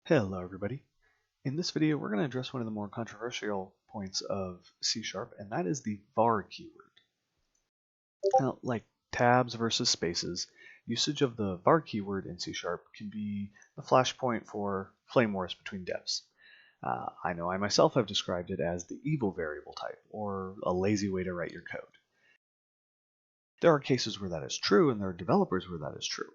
Hello everybody. In this video we're going to address one of the more controversial points of C#, and that is the var keyword. Now, like tabs versus spaces, usage of the var keyword in C# can be the flashpoint for flame wars between devs. I know I myself have described it as the evil variable type, or a lazy way to write your code. There are cases where that is true, and there are developers where that is true.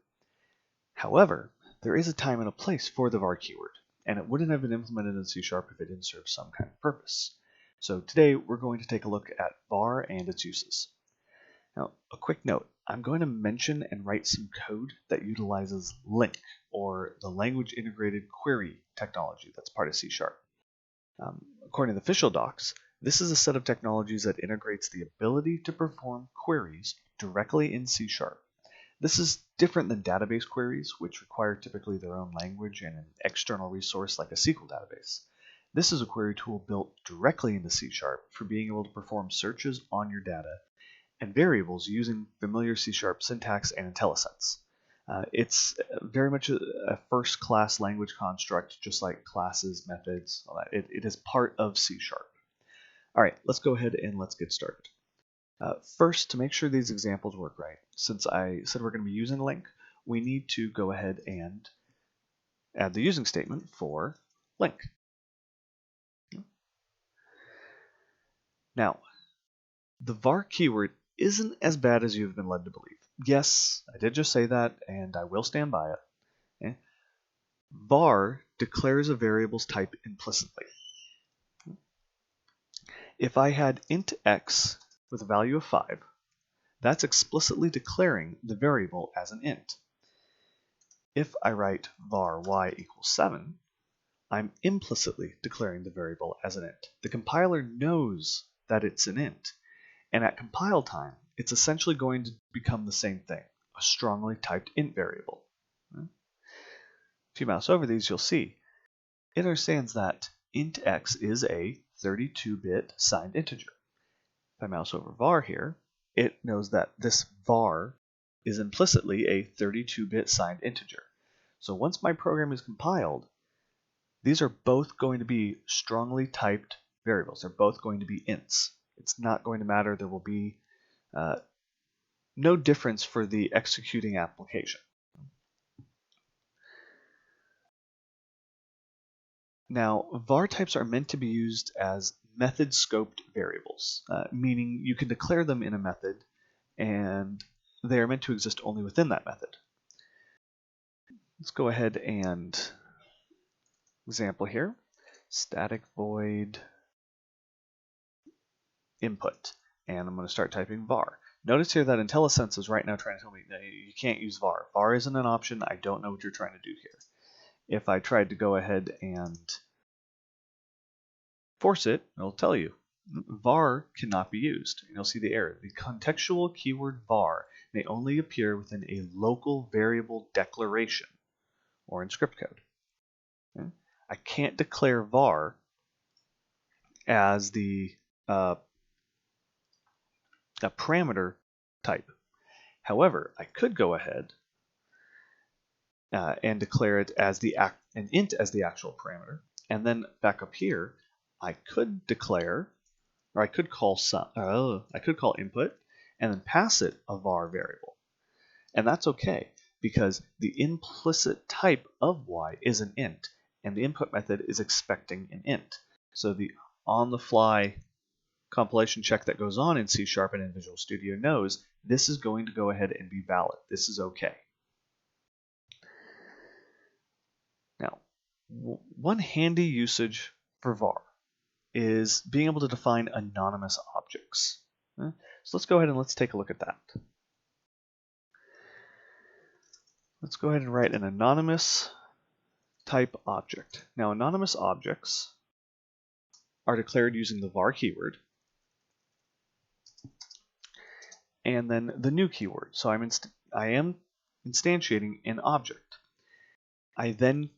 However, there is a time and a place for the var keyword, and it wouldn't have been implemented in C# if it didn't serve some kind of purpose. So today we're going to take a look at var and its uses. Now, a quick note, I'm going to mention and write some code that utilizes LINQ, or the Language Integrated Query technology that's part of C#. According to the official docs, this is a set of technologies that integrates the ability to perform queries directly in C#. This is different than database queries, which require typically their own language and an external resource like a SQL database. This is a query tool built directly into C# for being able to perform searches on your data and variables using familiar C# syntax and IntelliSense. It's very much a first-class language construct, just like classes, methods, all that. It is part of C#. All right, let's go ahead and let's get started. First, to make sure these examples work right, since I said we're going to be using LINQ, we need to go ahead and add the using statement for LINQ. Now, the var keyword isn't as bad as you've been led to believe. Yes, I did just say that, and I will stand by it. Okay? Var declares a variable's type implicitly. If I had int x with a value of 5, that's explicitly declaring the variable as an int. If I write var y equals 7, I'm implicitly declaring the variable as an int. The compiler knows that it's an int, and at compile time, it's essentially going to become the same thing, a strongly typed int variable. If you mouse over these, you'll see it understands that int x is a 32-bit signed integer. If I mouse over var here, it knows that this var is implicitly a 32-bit signed integer. So once my program is compiled, these are both going to be strongly typed variables. They're both going to be ints. It's not going to matter. There will be no difference for the executing application. Now, var types are meant to be used as method-scoped variables, meaning you can declare them in a method, and they are meant to exist only within that method. Let's go ahead and example here, static void input, and I'm going to start typing var. Notice here that IntelliSense is right now trying to tell me that you can't use var. var isn't an option. I don't know what you're trying to do here. If I tried to go ahead and force it, it'll tell you var cannot be used. And you'll see the error. The contextual keyword var may only appear within a local variable declaration or in script code. Okay? I can't declare var as the a parameter type. However, I could go ahead and declare it as an int as the actual parameter, and then back up here, I could declare, or I could call input, and then pass it a var variable, and that's okay because the implicit type of y is an int, and the input method is expecting an int. So the on-the-fly compilation check that goes on in C# and in Visual Studio knows this is going to go ahead and be valid. This is okay. Now, one handy usage for var is being able to define anonymous objects. So let's go ahead and let's take a look at that. Let's go ahead and write an anonymous type object. Now, anonymous objects are declared using the var keyword and then the new keyword. So I am instantiating an object. I then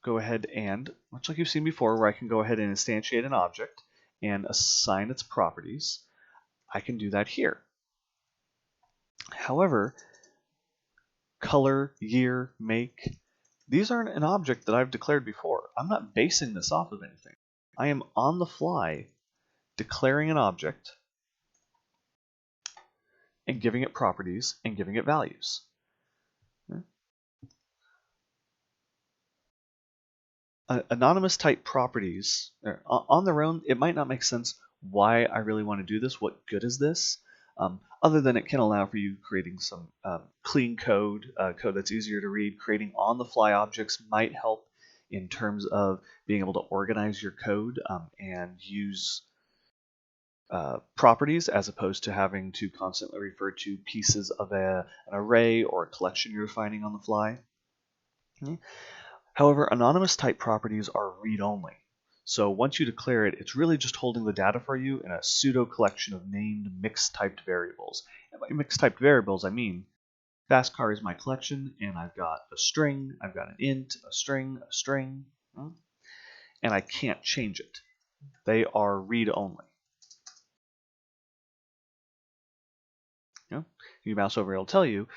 go ahead and, much like you've seen before, where I can go ahead and instantiate an object and assign its properties, I can do that here. However, color, year, make, these aren't an object that I've declared before. I'm not basing this off of anything. I am on the fly declaring an object and giving it properties and giving it values. Anonymous type properties, on their own, it might not make sense why I really want to do this. What good is this? Other than it can allow for you creating some clean code, code that's easier to read. Creating on-the-fly objects might help in terms of being able to organize your code and use properties as opposed to having to constantly refer to pieces of an array or a collection you're defining on the fly. Okay. However, anonymous type properties are read-only. So once you declare it, it's really just holding the data for you in a pseudo collection of named mixed typed variables. And by mixed typed variables, I mean fastcar is my collection, and I've got a string, I've got an int, a string, and I can't change it. They are read-only. You mouse over, it'll tell you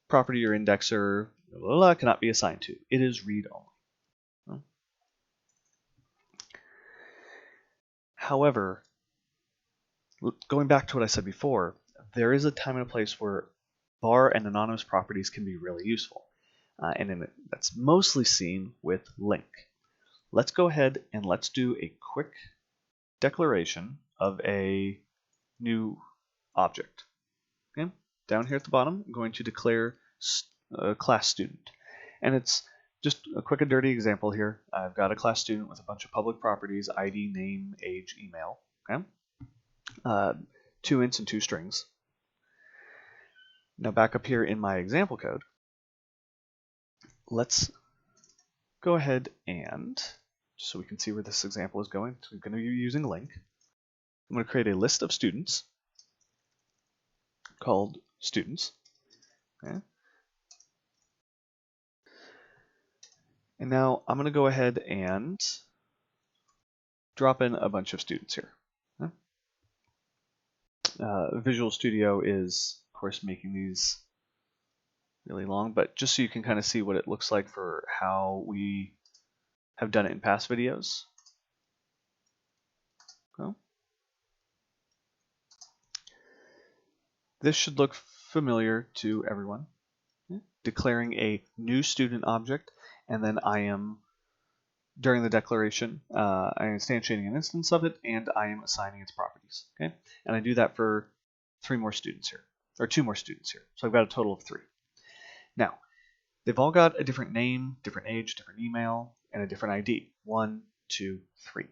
property or indexer cannot be assigned to. It is read-only. However, going back to what I said before, there is a time and a place where var and anonymous properties can be really useful. That's mostly seen with LINQ. Let's go ahead and let's do a quick declaration of a new object. Okay? Down here at the bottom, I'm going to declare class student. And it's just a quick and dirty example here. I've got a class student with a bunch of public properties, ID, name, age, email. Okay? 2 ints and 2 strings. Now back up here in my example code, let's go ahead and, so we can see where this example is going, so we're going to be using LINQ. I'm going to create a list of students called students. Okay? And now I'm going to go ahead and drop in a bunch of students here. Okay? Visual Studio is, of course, making these really long, but just so you can kind of see what it looks like for how we have done it in past videos. Okay. This should look familiar to everyone. Okay. Declaring a new student object, and then I am, during the declaration, I am instantiating an instance of it, and I am assigning its properties. Okay, and I do that for 3 more students here, or 2 more students here. So I've got a total of 3. Now, they've all got a different name, different age, different email, and a different ID. 1, 2, 3.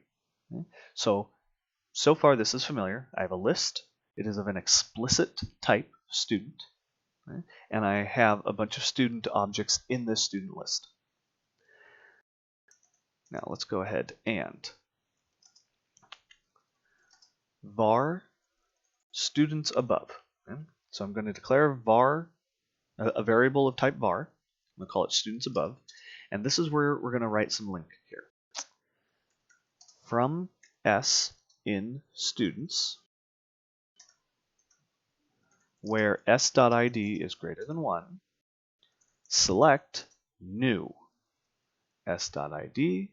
Okay? So far this is familiar. I have a list. It is of an explicit type, student. Okay? And I have a bunch of student objects in this student list. Now let's go ahead and var students above. Okay? So I'm going to declare var, a variable of type var. I'm going to call it students above. And this is where we're going to write some LINQ here. From s in students, where s.id is greater than 1, select new s.id,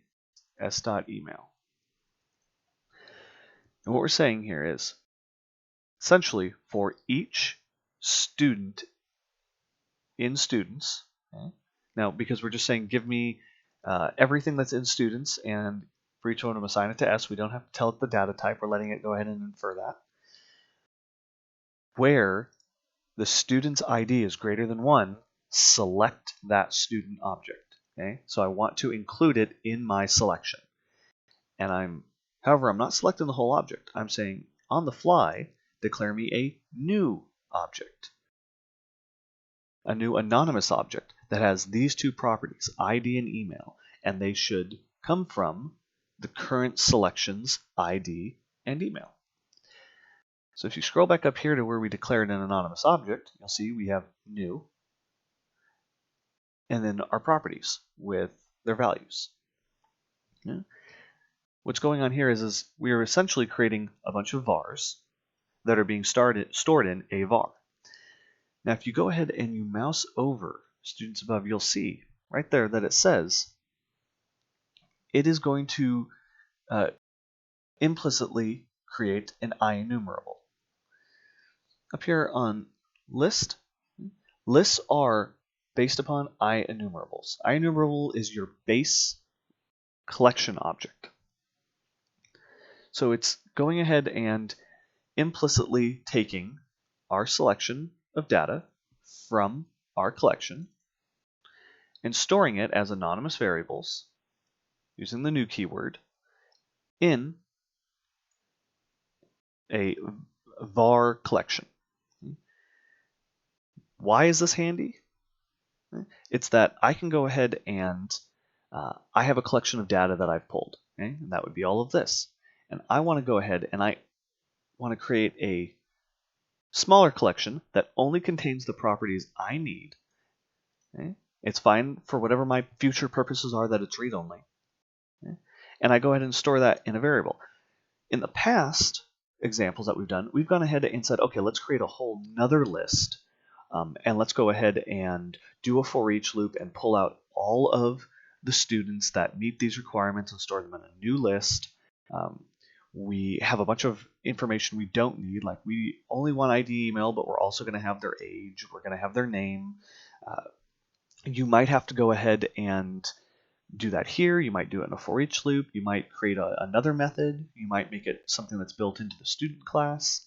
s.email. And what we're saying here is, essentially, for each student in students, okay, now because we're just saying give me everything that's in students, and for each one of them assign it to s, we don't have to tell it the data type, we're letting it go ahead and infer that. Where the student's ID is greater than 1, select that student object. Okay, so I want to include it in my selection. And however, I'm not selecting the whole object. I'm saying on the fly, declare me a new object. A new anonymous object that has these 2 properties, ID and email, and they should come from the current selection's ID and email. So if you scroll back up here to where we declared an anonymous object, you'll see we have new, and then our properties with their values. Yeah. What's going on here is we are essentially creating a bunch of vars that are being stored in a var. Now if you go ahead and you mouse over students above, you'll see right there that it says it is going to implicitly create an IEnumerable. Up here on list, lists are based upon IEnumerables. IEnumerable is your base collection object. So it's going ahead and implicitly taking our selection of data from our collection and storing it as anonymous variables using the new keyword in a var collection. Why is this handy? It's that I can go ahead and I have a collection of data that I've pulled, okay? And that would be all of this. And I want to go ahead and I want to create a smaller collection that only contains the properties I need. Okay? It's fine for whatever my future purposes are that it's read-only. Okay? And I go ahead and store that in a variable. In the past examples that we've done, we've gone ahead and said, okay, let's create a whole nother list. And let's go ahead and do a for each loop and pull out all of the students that meet these requirements and store them in a new list. We have a bunch of information we don't need, like we only want ID email, but we're also going to have their age, we're going to have their name. You might have to go ahead and do that here. You might do it in a for each loop. You might create another method. You might make it something that's built into the student class.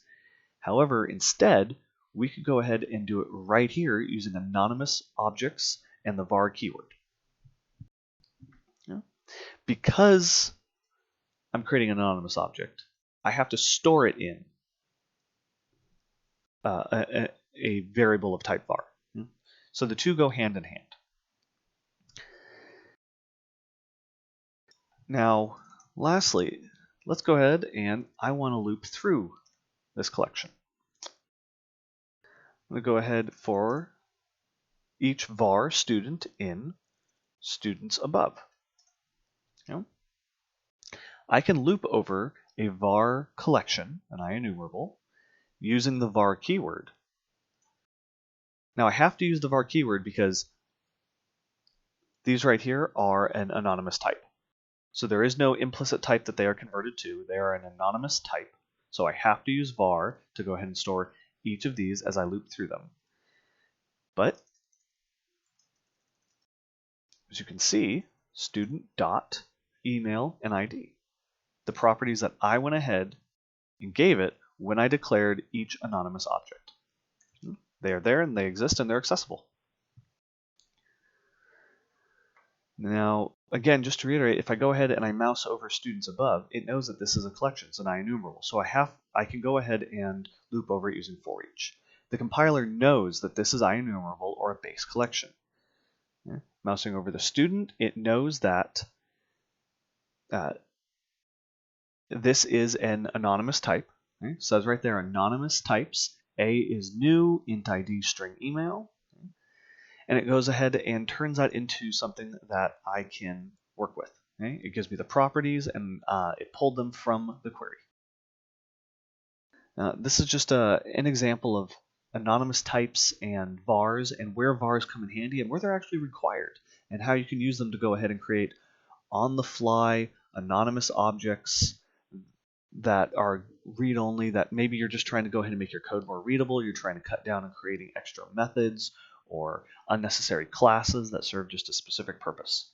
However, instead, we could go ahead and do it right here using anonymous objects and the var keyword. Yeah. Because I'm creating an anonymous object, I have to store it in a variable of type var. Yeah. So the two go hand in hand. Now, lastly, let's go ahead and I want to loop through this collection. I'm going to go ahead for each var student in students above. You know, I can loop over a var collection, an IEnumerable, using the var keyword. Now I have to use the var keyword because these right here are an anonymous type. So there is no implicit type that they are converted to. They are an anonymous type. So I have to use var to go ahead and store each of these as I loop through them. But as you can see, student dot email and ID, the properties that I went ahead and gave it when I declared each anonymous object. They are there and they exist and they're accessible. Now, again, just to reiterate, if I go ahead and I mouse over students above, it knows that this is a collection. It's an IEnumerable. So I can go ahead and loop over it using for each. The compiler knows that this is IEnumerable or a base collection. Yeah. Mousing over the student, it knows that this is an anonymous type. Okay. It says right there, anonymous types. A is new, int ID, string email. Okay. And it goes ahead and turns that into something that I can work with. Okay. It gives me the properties and it pulled them from the query. This is just an example of anonymous types and vars and where vars come in handy and where they're actually required and how you can use them to go ahead and create on-the-fly anonymous objects that are read-only, that maybe you're just trying to go ahead and make your code more readable, you're trying to cut down on creating extra methods or unnecessary classes that serve just a specific purpose.